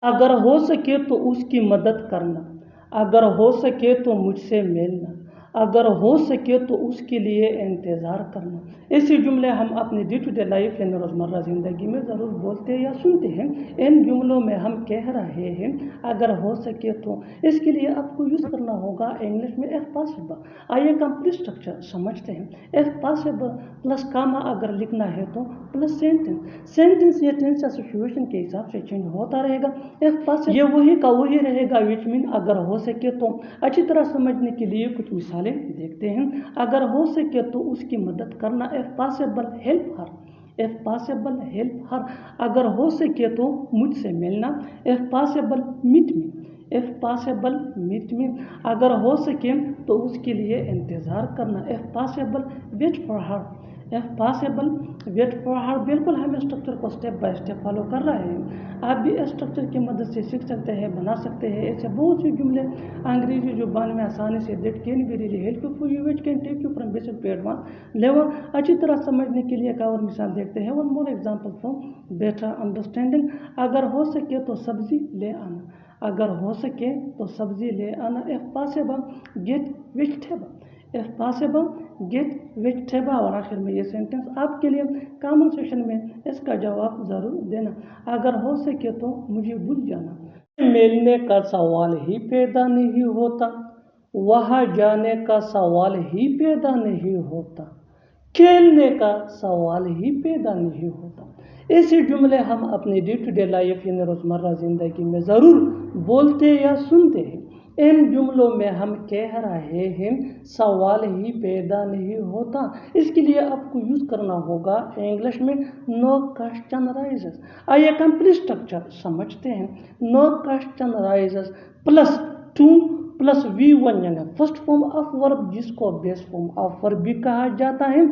अगर हो सके तो उसकी मदद करना, अगर हो सके तो मुझसे मिलना, अगर हो सके तो उसके लिए इंतज़ार करना। ऐसे जुमले हम अपनी डे टू डे लाइफ यानी रोज़मर्रा ज़िंदगी में ज़रूर बोलते हैं या सुनते हैं। इन जुमलों में हम कह रहे हैं अगर हो सके तो। इसके लिए आपको यूज़ करना होगा इंग्लिश में इफ़ पॉसिबल। आइए कंप्लीट स्ट्रक्चर समझते हैं। इफ़ पॉसिबल प्लस कामा अगर लिखना है तो प्लस सेंटेंस। सेंटेंस या टेंस या सिचुएशन के हिसाब से चेंज होता रहेगा। इफ़ पॉसिबल ये वही का वही रहेगा, विच मीन अगर हो सके तो। अच्छी तरह समझने के लिए कुछ मिसालें देखते हैं। अगर हो सके तो उसकी मदद करना, if possible help her, if possible help her. अगर हो सके तो मुझसे मिलना, if possible meet me, if possible meet me. अगर हो सके तो उसके लिए इंतज़ार करना, if possible wait for her, if possible wait for her. बिल्कुल हम स्ट्रक्चर को स्टेप बाय स्टेप फॉलो कर रहे हैं। आप भी इस स्ट्रक्चर की मदद से सीख सकते हैं, बना सकते हैं। ऐसे बहुत से जुमले अंग्रेजी जुबान में आसानी से that can be really helpful for you, which can take you from basic to advance level. अच्छी तरह समझने के लिए एक और मिसाल देखते हैं। One more example for better understanding. अगर हो सके तो सब्जी ले आना, अगर हो सके तो सब्जी ले आना। If possible get vegetable, if possible get vegetable. और आखिर में ये सेंटेंस आपके लिए कमेंट सेक्शन में इसका जवाब ज़रूर देना। अगर हो सके तो मुझे भूल जाना। मिलने का सवाल ही पैदा नहीं होता, वहाँ जाने का सवाल ही पैदा नहीं होता, खेलने का सवाल ही पैदा नहीं होता। ऐसे जुमले हम अपनी डे टू डे लाइफ यानी रोज़मर्रा ज़िंदगी में ज़रूर बोलते या सुनते हैं। इन जुमलों में हम कह रहे हैं सवाल ही पैदा नहीं होता। इसके लिए आपको यूज़ करना होगा इंग्लिश में नो क्वेश्चन राइजेस। आइए कंप्लीट स्ट्रक्चर समझते हैं। No question raises plus to plus V1 यानी फर्स्ट फॉर्म ऑफ वर्ब, जिसको बेस फॉर्म ऑफ वर्ब भी कहा जाता है।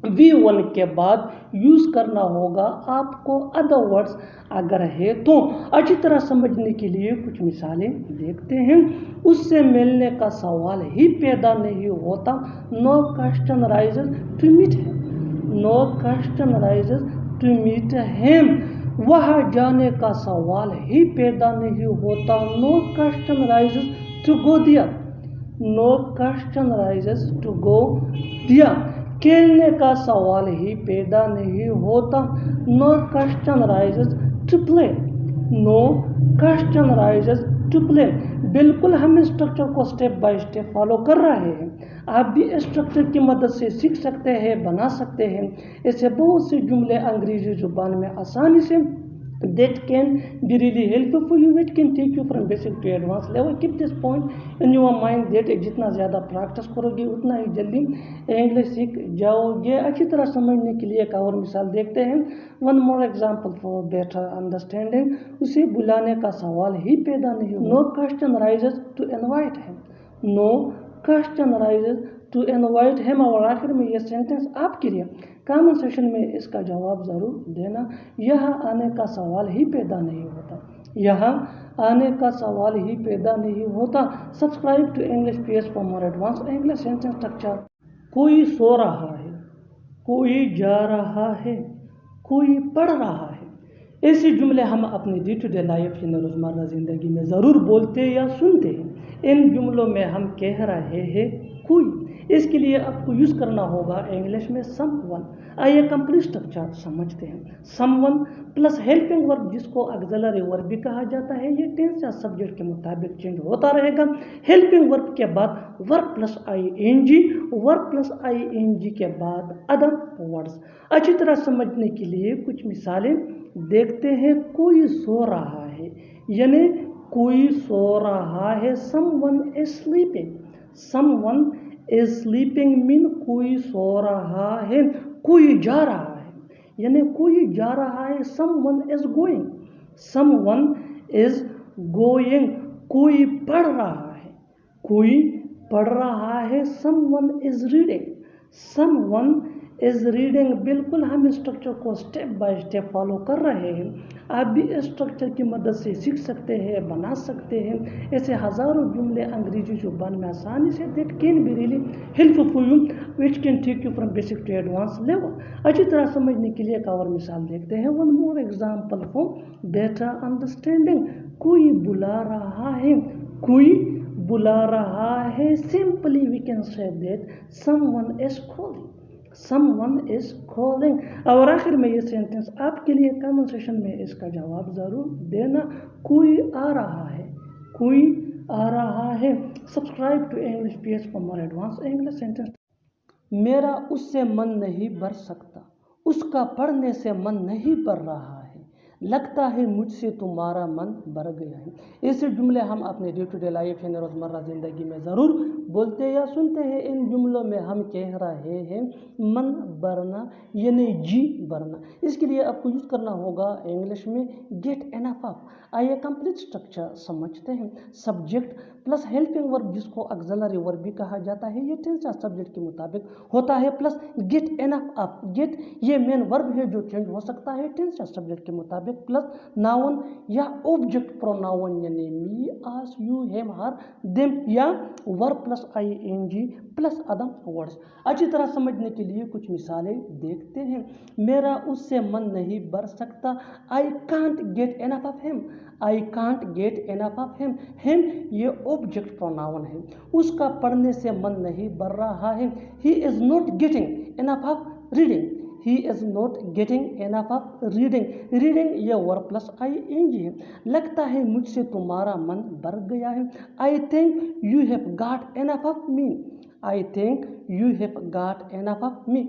V1 के बाद यूज़ करना होगा आपको अदर वर्ड्स अगर है तो। अच्छी तरह समझने के लिए कुछ मिसालें देखते हैं। उससे मिलने का सवाल ही पैदा नहीं होता, no question raises to meet him, no question raises to meet him. वहाँ जाने का सवाल ही पैदा नहीं होता, no question raises to go there, no question raises to go there. खेलने का सवाल ही पैदा नहीं होता, no question raises to play, no question raises to play. बिल्कुल हम इस स्ट्रक्चर को स्टेप बाय स्टेप फॉलो कर रहे हैं। आप भी इस स्ट्रक्चर की मदद से सीख सकते हैं, बना सकते हैं। ऐसे बहुत से जुमले अंग्रेजी जुबान में आसानी से that can be really helpful for you, which can take you from basic to advanced level. Keep this point in your mind that जितना ज़्यादा प्रैक्टिस करोगे उतना ही जल्दी इंग्लिश सीख जाओगे। अच्छी तरह समझने के लिए एक और मिसाल देखते हैं। One more example for better understanding. उसे बुलाने का सवाल ही पैदा नहीं हो, no question raises to invite him, no question raises to invite him. और आखिर में ये सेंटेंस आपके लिए कमेंट सेक्शन में इसका जवाब ज़रूर देना। यह आने का सवाल ही पैदा नहीं होता, यहाँ आने का सवाल ही पैदा नहीं होता। Subscribe to English PS for more advance English sentence structure. कोई सो रहा है, कोई जा रहा है, कोई पढ़ रहा है। ऐसे जुमले हम अपनी डे टू डे लाइफ यानी रोज़मर्रा ज़िंदगी में ज़रूर बोलते या सुनते हैं। इन जुमलों में हम कह रहे हैं कोई। इसके लिए आपको यूज़ करना होगा इंग्लिश में समवन। आइए कंप्लीट स्ट्रक्चर समझते हैं। समवन प्लस हेल्पिंग वर्ब, जिसको ऑक्सिलरी वर्ब भी कहा जाता है। ये टेंस या सब्जेक्ट के मुताबिक चेंज होता रहेगा। हेल्पिंग वर्ब के बाद verb plus ING, verb plus ING के बाद अदर वर्ड्स। अच्छी तरह समझने के लिए कुछ मिसालें देखते हैं। कोई सो रहा है यानी कोई सो रहा है, someone is sleeping, someone is sleeping mean कोई सो रहा है। कोई जा रहा है यानी कोई जा रहा है, someone is going, someone is going. कोई पढ़ रहा है, कोई पढ़ रहा है, someone is reading, someone is reading. बिल्कुल हम स्ट्रक्चर को स्टेप बाय स्टेप फॉलो कर रहे हैं। आप भी इस स्ट्रक्चर की मदद से सीख सकते हैं, बना सकते हैं ऐसे हज़ारों जुमले अंग्रेजी ज़ुबान में आसानी से that can be really helpful for you, which can take you from basic to advance level. अच्छी तरह समझने के लिए एक और मिसाल देखते हैं। One more example for better understanding. कोई बुला रहा है, कोई बुला रहा है। Simply we can say that someone is calling, someone is calling. और आखिर में ये सेंटेंस आपके लिए कमेंट सेशन में इसका जवाब ज़रूर देना। कोई आ रहा है, कोई आ रहा है। Subscribe to English PS for more advance English sentence. मेरा उससे मन नहीं भर सकता, उसका पढ़ने से मन नहीं भर रहा है, लगता है मुझसे तुम्हारा मन भर गया है। ऐसे जुमले हम अपने डे टू डे लाइफ यानी रोज़मर्रा ज़िंदगी में ज़रूर बोलते या सुनते हैं। इन जुमलों में हम कह रहे हैं मन भरना यानी जी भरना। इसके लिए आपको यूज़ करना होगा इंग्लिश में गेट एनफ ऑफ। आइए कंप्लीट स्ट्रक्चर समझते हैं। सब्जेक्ट प्लस हेल्पिंग वर्ब जिसको ऑक्सिलरी वर्ब भी कहा जाता है, ये टेंस या सब्जेक्ट के मुताबिक होता है, plus get enough of. Get ये मेन वर्ब है जो चेंज हो सकता है टेंस या सब्जेक्ट के मुताबिक, प्लस नाउन या ऑब्जेक्ट प्रोनाउन यानी me, us, you, him, her, them या verb plus ING plus other words. अच्छी तरह समझने के लिए कुछ मिसालें देखते हैं। मेरा उससे मन नहीं भर सकता, I can't get enough of him, I can't get enough of him. Him ये ऑब्जेक्ट प्रोनाउन है। उसका पढ़ने से मन नहीं भर रहा है, he is not getting enough of reading, he is not getting enough of reading. Reading ये वर्ब प्लस आईएनजी है। लगता है मुझसे तुम्हारा मन भर गया है, I think you have got enough of me, I think you have got enough of me.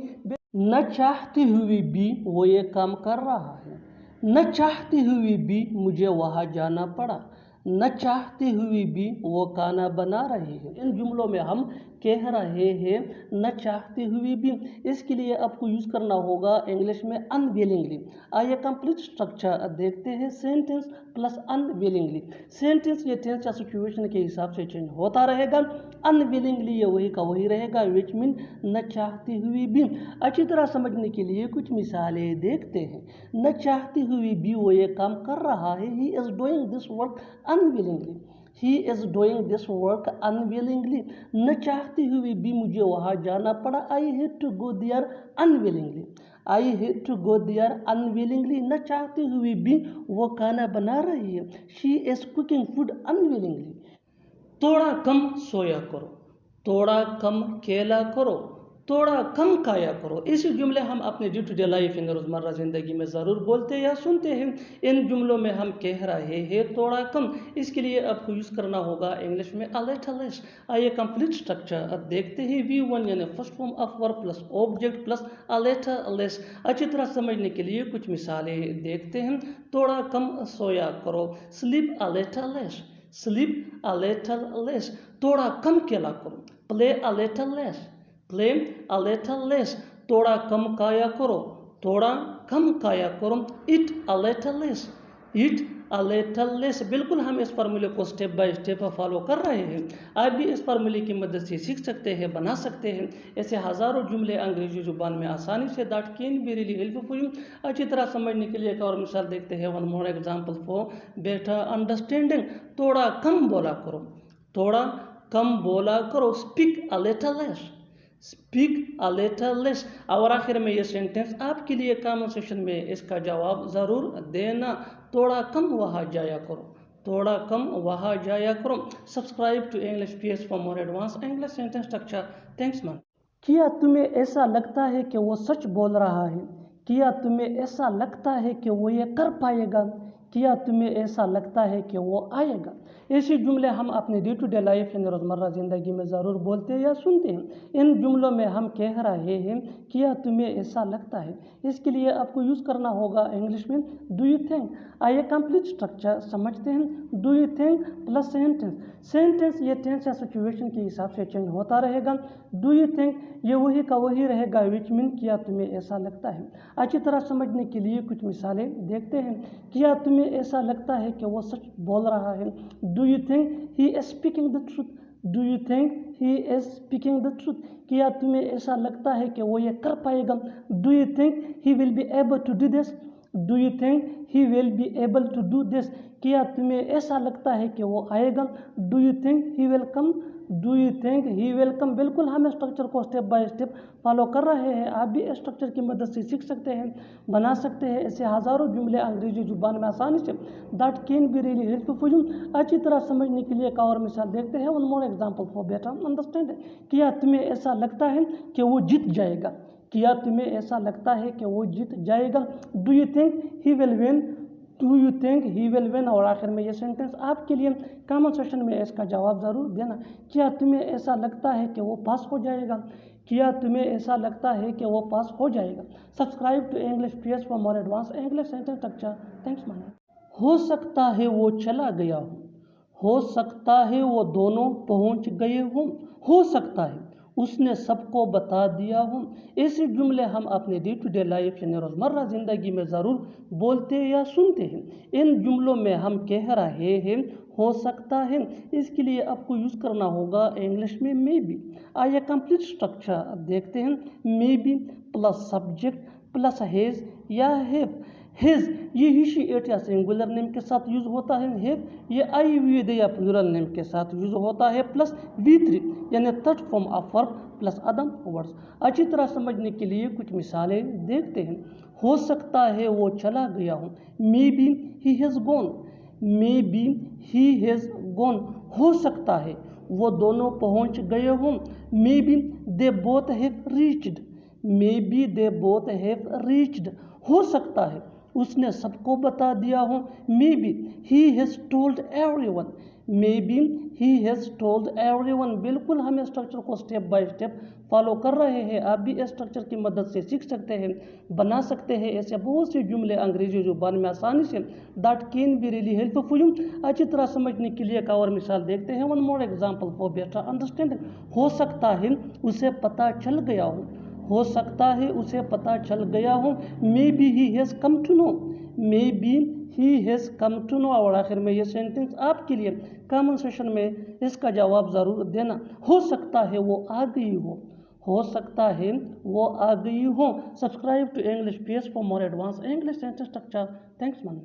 न चाहते हुए भी वो ये काम कर रहा है, न चाहते हुए भी मुझे वहाँ जाना पड़ा, न चाहते हुए भी वो खाना बना रहे हैं। इन जुमलों में हम कह रहे हैं न चाहते हुए भी। इसके लिए आपको यूज़ करना होगा इंग्लिश में अनविलिंगली। आइए कंप्लीट स्ट्रक्चर देखते हैं। Sentence plus unwillingly. सेंटेंस ये टेंस या सिचुएशन के हिसाब से चेंज होता रहेगा। अनविलिंगली ये वही का वही रहेगा, विच मीन न चाहते हुए भी। अच्छी तरह समझने के लिए कुछ मिसालें देखते हैं। न चाहते हुए भी वो ये काम कर रहा है, he is doing this work unwillingly, he is doing this work unwillingly. न चाहते हुए भी मुझे वहाँ जाना पड़ा, I had to go there unwillingly, I had to go there unwillingly. न चाहते हुए भी वो खाना बना रही है, she is cooking food unwillingly. थोड़ा कम सोया करो, थोड़ा कम खेला करो, थोड़ा कम खाया करो। ऐसे जुमले हम अपने डे टू डे लाइफ इन रोज़मर्रा ज़िंदगी में ज़रूर बोलते या सुनते हैं। इन जुमलों में हम कह रहे हैं थोड़ा कम। इसके लिए आपको यूज़ करना होगा इंग्लिश में अ लिटिल लेस। आइए कंप्लीट स्ट्रक्चर अब देखते हैं। V1 यानी first form of verb plus object plus a little less. अच्छी तरह समझने के लिए कुछ मिसालें देखते हैं। थोड़ा कम सोया करो, sleep a little less, sleep a little less. थोड़ा कम खेला करो, play a little less, play a little less. थोड़ा कम खाया करो, थोड़ा कम खाया करो, eat a little less, eat a little less. बिल्कुल हम इस फार्मूले को स्टेप बाय स्टेप फॉलो कर रहे हैं। आप भी इस फार्मूले की मदद से सीख सकते हैं, बना सकते हैं ऐसे हज़ारों जुमले अंग्रेजी जुबान में आसानी से that can be really helpful for you. अच्छी तरह समझने के लिए एक और मिसाल देखते हैं। One more example for better understanding. थोड़ा कम बोला करो, थोड़ा कम बोला करो, speak a little less, speak a little less. और आखिर में ये सेंटेंस आपके लिए कमेंट सेक्शन में इसका जवाब ज़रूर देना। थोड़ा कम वहाँ जाया करो, थोड़ा कम वहाँ जाया करो। Subscribe to English PS for more advance English sentence structure. Thanks man. क्या तुम्हें ऐसा लगता है कि वो सच बोल रहा है, क्या तुम्हें ऐसा लगता है कि वो ये कर पाएगा, क्या तुम्हें ऐसा लगता है कि वो आएगा। ऐसे जुमले हम अपने डे टू डे लाइफ यानी रोज़मर्रा ज़िंदगी में ज़रूर बोलते या सुनते हैं। इन जुमलों में हम कह रहे हैं क्या तुम्हें ऐसा लगता है। इसके लिए आपको यूज़ करना होगा इंग्लिश में डू यू थिंक। आइए कंप्लीट स्ट्रक्चर समझते हैं। Do you think plus sentence. Sentence ये टेंस या सिचुएशन के हिसाब से चेंज होता रहेगा। डू यू थिंक ये वही का वही रहेगा, विच मीन क्या तुम्हें ऐसा लगता है। अच्छी तरह समझने के लिए कुछ मिसालें देखते हैं। क्या तुम्हें ऐसा लगता है कि वो सच बोल रहा है। Do you think he is speaking the truth, do you think he is speaking the truth, क्या तुम्हें ऐसा लगता है कि वो ये कर पाएगा। Do you think he will be able to do this, do you think he will be able to do this, क्या तुम्हें ऐसा लगता है कि वो आएगा। Do you think he will come, do you think he will come. बिल्कुल हम स्ट्रक्चर को स्टेप बाय स्टेप फॉलो कर रहे हैं। आप भी स्ट्रक्चर की मदद से सीख सकते हैं, बना सकते हैं ऐसे हज़ारों जुमले अंग्रेजी जुबान में आसानी से। That can be really helpful for you. अच्छी तरह समझने के लिए एक और मिसाल देखते हैं। One more example for better understanding. क्या तुम्हें ऐसा लगता है कि वो जीत जाएगा, क्या तुम्हें ऐसा लगता है कि वो जीत जाएगा। Do you think he will win, do you think he will win. और आखिर में ये सेंटेंस आपके लिए कमेंट सेक्शन में इसका जवाब ज़रूर देना। क्या तुम्हें ऐसा लगता है कि वो पास हो जाएगा, क्या तुम्हें ऐसा लगता है कि वो पास हो जाएगा। Subscribe to English PS for more advance English sentence structure. Thanks man. हो सकता है वो चला गया हो, हो सकता है वो दोनों पहुंच गए हों, हो सकता है उसने सबको बता दिया हो। ऐसे जुमले हम अपने डे टू डे लाइफ यानी रोज़मर्रा ज़िंदगी में ज़रूर बोलते या सुनते हैं। इन जुमलों में हम कह रहे हैं हो सकता है, इसके लिए आपको यूज़ करना होगा इंग्लिश में मे बी। आइए कंप्लीट स्ट्रक्चर देखते हैं। May be plus subject plus has या हैव। हिज ये ही शी इट या सिंगुलर नेम के साथ यूज होता है। हैव ये आई वी दे या प्लूरल नेम के साथ यूज होता है। प्लस V3 यानी third form of verb plus other words. अच्छी तरह समझने के लिए कुछ मिसालें देखते हैं। हो सकता है वो चला गया हो, maybe he has gone, may be he has gone. हो सकता है वो दोनों पहुंच गए हों, may be they both have reached, may be they both have reached. हो सकता है उसने सबको बता दिया हो, maybe he has told everyone, may be he has told everyone. बिल्कुल हम स्ट्रक्चर को स्टेप बाय स्टेप फॉलो कर रहे हैं। आप भी स्ट्रक्चर की मदद से सीख सकते हैं, बना सकते हैं ऐसे बहुत से जुमले अंग्रेजी जुबान में आसानी से। That can be really helpful for you. अच्छी तरह समझने के लिए एक और मिसाल देखते हैं। One more example for better understanding. हो सकता है उसे पता चल गया हो सकता है उसे पता चल गया हो। Maybe he has come to know, maybe he has come to know. और आखिर में ये सेंटेंस आपके लिए कमेंट सेक्शन में इसका जवाब ज़रूर देना। हो सकता है वो आ गई हो सकता है वो आ गई हो। Subscribe to English PS for more advance English sentence structure. Thanks man.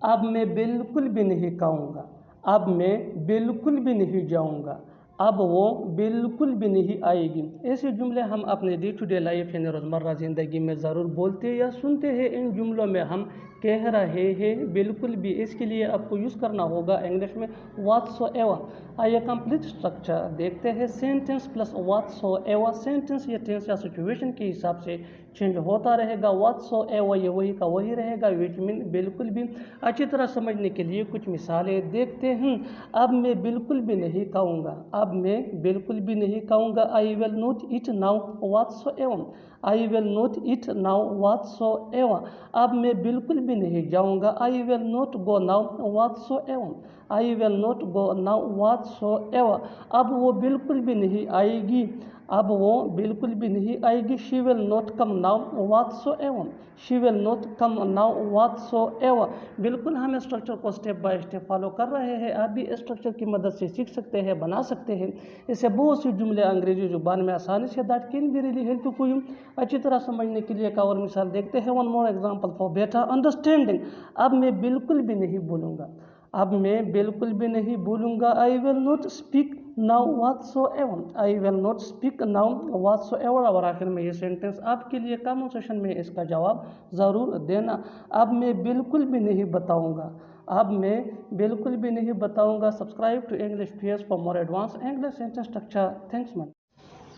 अब मैं बिल्कुल भी नहीं खाऊंगा, अब मैं बिल्कुल भी नहीं जाऊंगा, अब वो बिल्कुल भी नहीं आएगी। ऐसे जुमले हम अपने डे टू डे लाइफ यानी रोज़मर्रा ज़िंदगी में ज़रूर बोलते या सुनते हैं। इन जुमलों में हम कह रहे हैं बिल्कुल भी, इसके लिए आपको यूज़ करना होगा इंग्लिश में व्हाटसोएवर। आइए कंप्लीट स्ट्रक्चर देखते हैं। Sentence plus whatsoever. सेंटेंस या टेंस या सिचुएशन के हिसाब से चेंज होता रहेगा। व्हाटसोएवर ये वही का वही रहेगा, विच मीन बिल्कुल भी। अच्छी तरह समझने के लिए कुछ मिसालें देखते हैं। अब मैं बिल्कुल भी नहीं खाऊंगा, अब मैं बिल्कुल भी नहीं खाऊंगा। I will not eat now whatsoever, I will not eat now whatsoever. अब मैं बिल्कुल भी नहीं जाऊंगा। I will not go now whatsoever, I will not go now whatsoever. अब वो बिल्कुल भी नहीं आएगी, अब वो बिल्कुल भी नहीं आएगी। She will not come now whatsoever, she will not come now whatsoever. बिल्कुल हम स्ट्रक्चर को स्टेप बाय स्टेप फॉलो कर रहे हैं। आप भी स्ट्रक्चर की मदद से सीख सकते हैं, बना सकते हैं ऐसे बहुत सी जुमले अंग्रेजी जुबान में आसानी से। That can be really helpful for you. अच्छी तरह समझने के लिए एक और मिसाल देखते हैं। One more example for better understanding. अब मैं बिल्कुल भी नहीं बोलूँगा, अब मैं बिल्कुल भी नहीं बोलूँगा। I will not speak now whatsoever, I will not speak now whatsoever. और आखिर में ये सेंटेंस आपके लिए कमेंट सेक्शन में इसका जवाब ज़रूर देना। अब मैं बिल्कुल भी नहीं बताऊँगा, अब मैं बिल्कुल भी नहीं बताऊँगा। Subscribe to English PS for more advance English sentence structure. Thanks man.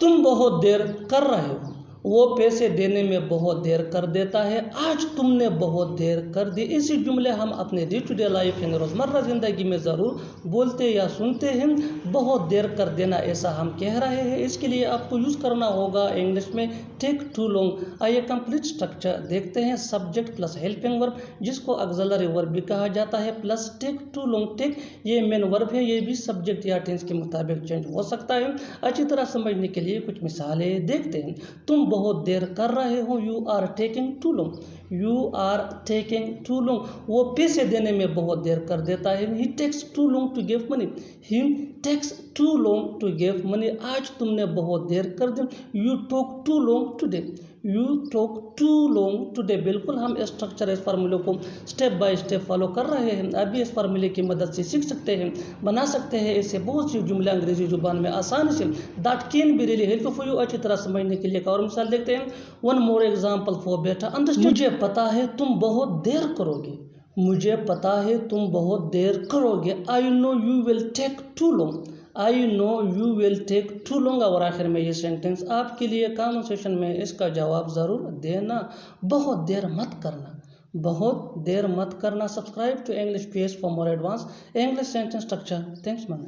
तुम बहुत देर कर रहे हो, वो पैसे देने में बहुत देर कर देता है, आज तुमने बहुत देर कर दी। इसी जुमले हम अपने डे टू डे लाइफ यानी रोज़मर्रा ज़िंदगी में ज़रूर बोलते या सुनते हैं। बहुत देर कर देना ऐसा हम कह रहे हैं, इसके लिए आपको यूज़ करना होगा इंग्लिश में टेक टू लॉन्ग। आइए कंप्लीट स्ट्रक्चर देखते हैं। सब्जेक्ट प्लस हेल्पिंग वर्ब, जिसको ऑक्सिलरी वर्ब भी कहा जाता है, plus take too long. Take ये मेन वर्ब है, ये भी सब्जेक्ट या टेंस के मुताबिक चेंज हो सकता है। अच्छी तरह समझने के लिए कुछ मिसालें देखते हैं। तुम बहुत देर कर रहे हो, you are taking too long, you are taking too long, वो पैसे देने में बहुत देर कर देता है, he takes too long to give money, he takes too long to give money, आज तुमने बहुत देर कर दी, you talk too long today, you talk too long today. बिल्कुल हम स्ट्रक्चर इस फार्मूले को स्टेप बाय स्टेप फॉलो कर रहे हैं, आप भी इस फार्मूले की मदद से सीख सकते हैं, बना सकते हैं इससे बहुत सी जुमले अंग्रेजी जुबान में आसानी से। That can be really helpful for you. अच्छी तरह समझने के लिए एक और मिसाल देखते हैं, one more example for better understand. मुझे पता है तुम बहुत देर करोगे, मुझे पता है तुम बहुत देर करोगे, I know you will take too long, I know you will take too long. और आखिर में ये सेंटेंस आपके लिए कॉन्वर्सेशन में इसका जवाब ज़रूर देना, बहुत देर मत करना, बहुत देर मत करना। Subscribe to English page for more advance English sentence structure. Thanks man.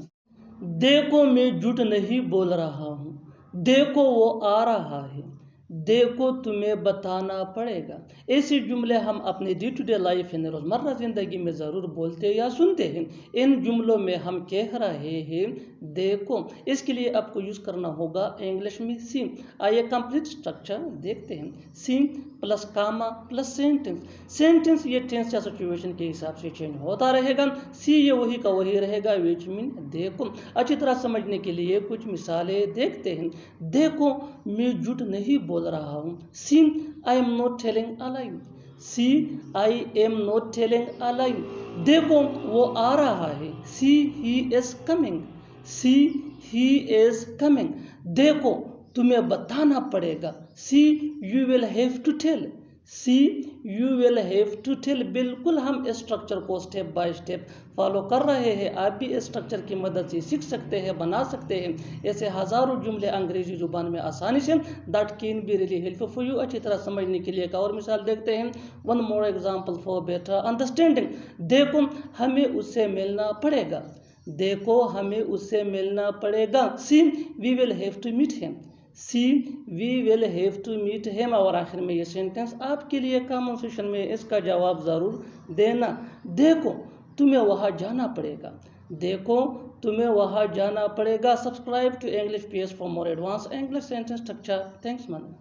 देखो मैं झूठ नहीं बोल रहा हूँ, देखो वो आ रहा है, देखो तुम्हें बताना पड़ेगा। ऐसे जुमले हम अपने डे टू डे लाइफ यानी रोज़मर्रा ज़िंदगी में ज़रूर बोलते या सुनते हैं। इन जुमलों में हम कह रहे हैं देखो, इसके लिए आपको यूज़ करना होगा इंग्लिश में सी। आइए कंप्लीट स्ट्रक्चर देखते हैं, सी प्लस कामा प्लस सेंटेंस। सेंटेंस ये टेंस या सिचुएशन के हिसाब से चेंज होता रहेगा, सी ये वही का वही रहेगा, विच मीन देखो। अच्छी तरह समझने के लिए कुछ मिसालें देखते हैं। देखो मैं झूठ नहीं बोल रहा हूँ, see I am not telling a lie, see I am not telling a lie. देखो वो आ रहा है, see he is coming, see he is coming. देखो तुम्हें बताना पड़ेगा, see you will have to tell, see you will have to tell. बिल्कुल हम इस स्ट्रक्चर को स्टेप बाय स्टेप फॉलो कर रहे हैं, आप भी इस स्ट्रक्चर की मदद से सीख सकते हैं, बना सकते हैं ऐसे हज़ारों जुमले अंग्रेजी जुबान में आसानी से। That can be really helpful for you. अच्छी तरह समझने के लिए एक और मिसाल देखते हैं, one more example for better understanding. देखो हमें उससे मिलना पड़ेगा, देखो हमें उससे मिलना पड़ेगा, see we will have to meet him, see we will have to meet him. और आखिर में ये सेंटेंस आपके लिए कॉन्वर्सेशन में इसका जवाब ज़रूर देना, देखो तुम्हें वहाँ जाना पड़ेगा, देखो तुम्हें वहाँ जाना पड़ेगा। Subscribe to English page for more advance English sentence structure. Thanks man.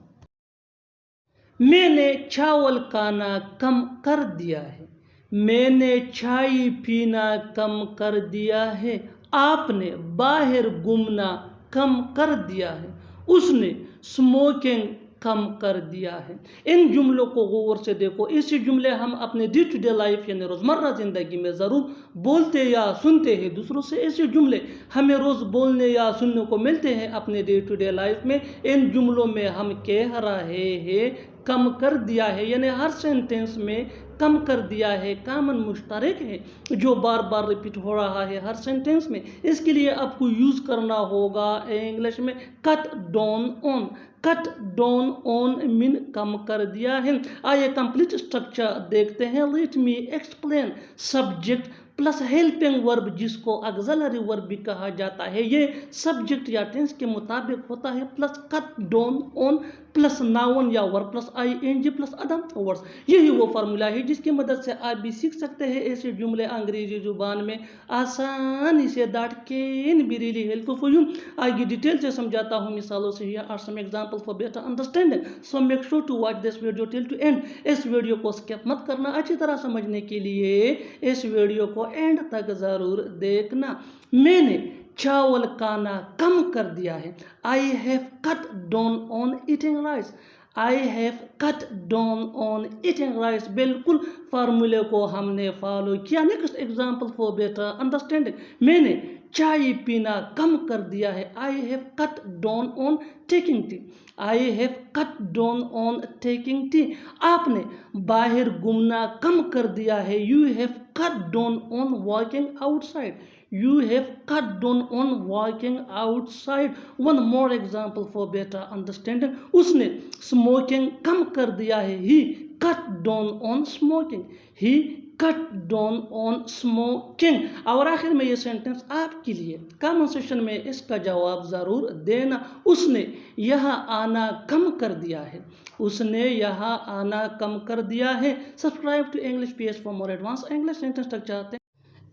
मैंने चावल खाना कम कर दिया है, मैंने चाय पीना कम कर दिया है, आपने बाहर घूमना कम कर दिया है, उसने स्मोकिंग कम कर दिया है। इन जुमलों को गौर से देखो, ऐसे जुमले हम अपने डे टू डे लाइफ यानी रोज़मर्रा ज़िंदगी में ज़रूर बोलते या सुनते हैं दूसरों से। ऐसे जुमले हमें रोज़ बोलने या सुनने को मिलते हैं अपने डे टू डे लाइफ में। इन जुमलों में हम कह रहे हैं कम कर दिया है, यानी हर सेंटेंस में कम कर दिया है कॉमन मुश्तरक है जो बार बार रिपीट हो रहा है हर सेंटेंस में। इसके लिए आपको यूज़ करना होगा इंग्लिश में cut down on, cut down on mean कम कर दिया है। आइए कंप्लीट स्ट्रक्चर देखते हैं, let me explain. Subject plus helping verb जिसको ऑक्सिलरी वर्ब भी कहा जाता है, ये सब्जेक्ट या टेंस के मुताबिक होता है, plus cut down on plus noun या verb plus ING plus other words. यही वो फार्मूला है जिसकी मदद से आप भी सीख सकते हैं ऐसे जुमले अंग्रेजी जुबान में आसानी से। That can be really helpful for you. आगे डिटेल से समझाता हूँ मिसालों से। Here are some example for better understanding, so make sure to watch this video till to end. इस वीडियो को स्किप मत करना, अच्छी तरह समझने के लिए इस वीडियो को एंड तक ज़रूर देखना। मैंने चावल खाना कम कर दिया है, I have cut down on eating rice, I have cut down on eating rice. बिल्कुल फार्मूले को हमने फॉलो किया। Next example for better understanding, मैंने चाय पीना कम कर दिया है, I have cut down on taking tea, I have cut down on taking tea. आपने बाहर घूमना कम कर दिया है, you have cut down on walking outside, you have cut down on walking outside. One more example for better understanding, उसने smoking कम कर दिया है, he cut down on smoking, he cut down on smoking। और आखिर में ये sentence आपके लिए कॉन्वर्सेशन में इसका जवाब ज़रूर देना, उसने यहाँ आना कम कर दिया है, उसने यहाँ आना कम कर दिया है। Subscribe to English page for more advance English sentence structure.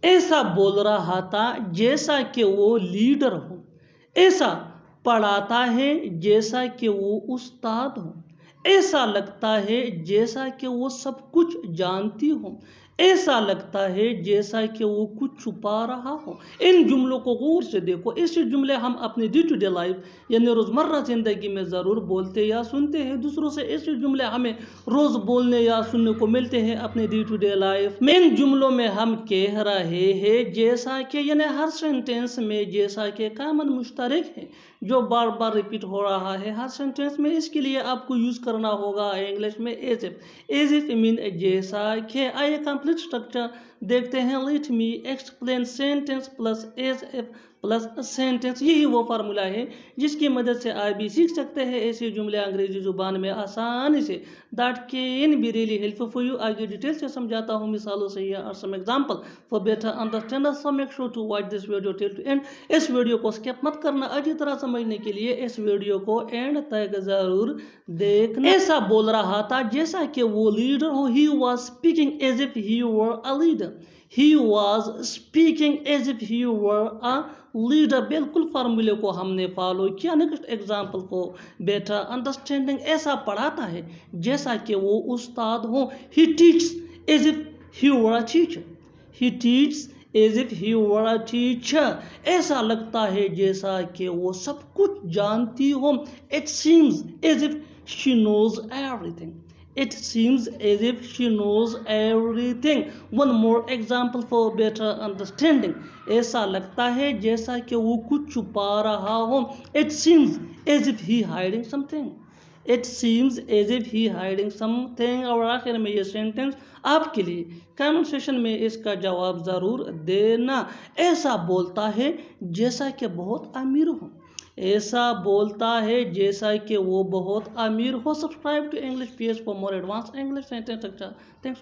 ऐसा बोल रहा था जैसा कि वो लीडर हो, ऐसा पढ़ाता है जैसा कि वो उस्ताद हो, ऐसा लगता है जैसा कि वो सब कुछ जानती हो, ऐसा लगता है जैसा कि वो कुछ छुपा रहा हो। इन जुमलों को गौर से देखो। ऐसे जुमले हम अपने डे टू डे लाइफ यानी रोज़मर्रा ज़िंदगी में ज़रूर बोलते या सुनते हैं दूसरों से। ऐसे जुमले हमें रोज़ बोलने या सुनने को मिलते हैं अपने डे टू डे लाइफ में। इन जुमलों में हम कह रहे हैं जैसा कि, यानी हर सेंटेंस में जैसा कि कॉमन मुश्तरक है जो बार बार रिपीट हो रहा है हर सेंटेंस में। इसके लिए आपको यूज़ करना होगा इंग्लिश में एज इफ मीन जैसा कि। आइए कंप्लीट स्ट्रक्चर देखते हैं। Let me explain sentence plus as if plus sentence. यही वो फार्मूला है जिसकी मदद से आप भी सीख सकते हैं ऐसे जुमले अंग्रेजी जुबान में आसानी से। That can be really helpful for you. आगे डिटेल से समझाता हूँ मिसालों से या some example for better understand. So make sure to watch this video till to end. इस वीडियो को स्किप मत करना। अच्छी तरह समझने के लिए इस वीडियो को एंड तक जरूर देखना। ऐसा बोल रहा था जैसा कि वो लीडर हो। He was speaking as if he were a leader. He was speaking as if he were a leader। बिल्कुल फार्मूले को हमने फॉलो किया। नेक्स्ट एग्जाम्पल को बेटर अंडरस्टैंडिंग। ऐसा पढ़ाता है जैसा कि वो उस्ताद हो। He teaches as if he were a teacher। He teaches as if he were a teacher। ऐसा लगता है जैसा कि वो सब कुछ जानती हो। It seems as if she knows everything। It seems as if she knows everything। One more example for better understanding। ऐसा लगता है जैसा कि वो कुछ छुपा रहा हो। It seems as if he hiding something। It seems as if he hiding something। और आखिर में ये सेंटेंस आपके लिए कमेंट सेशन में इसका जवाब ज़रूर देना। ऐसा बोलता है जैसा कि बहुत अमीर हो। ऐसा बोलता है जैसा कि वो बहुत अमीर हो। Subscribe to English PS for more advance English sentence structure. Thanks.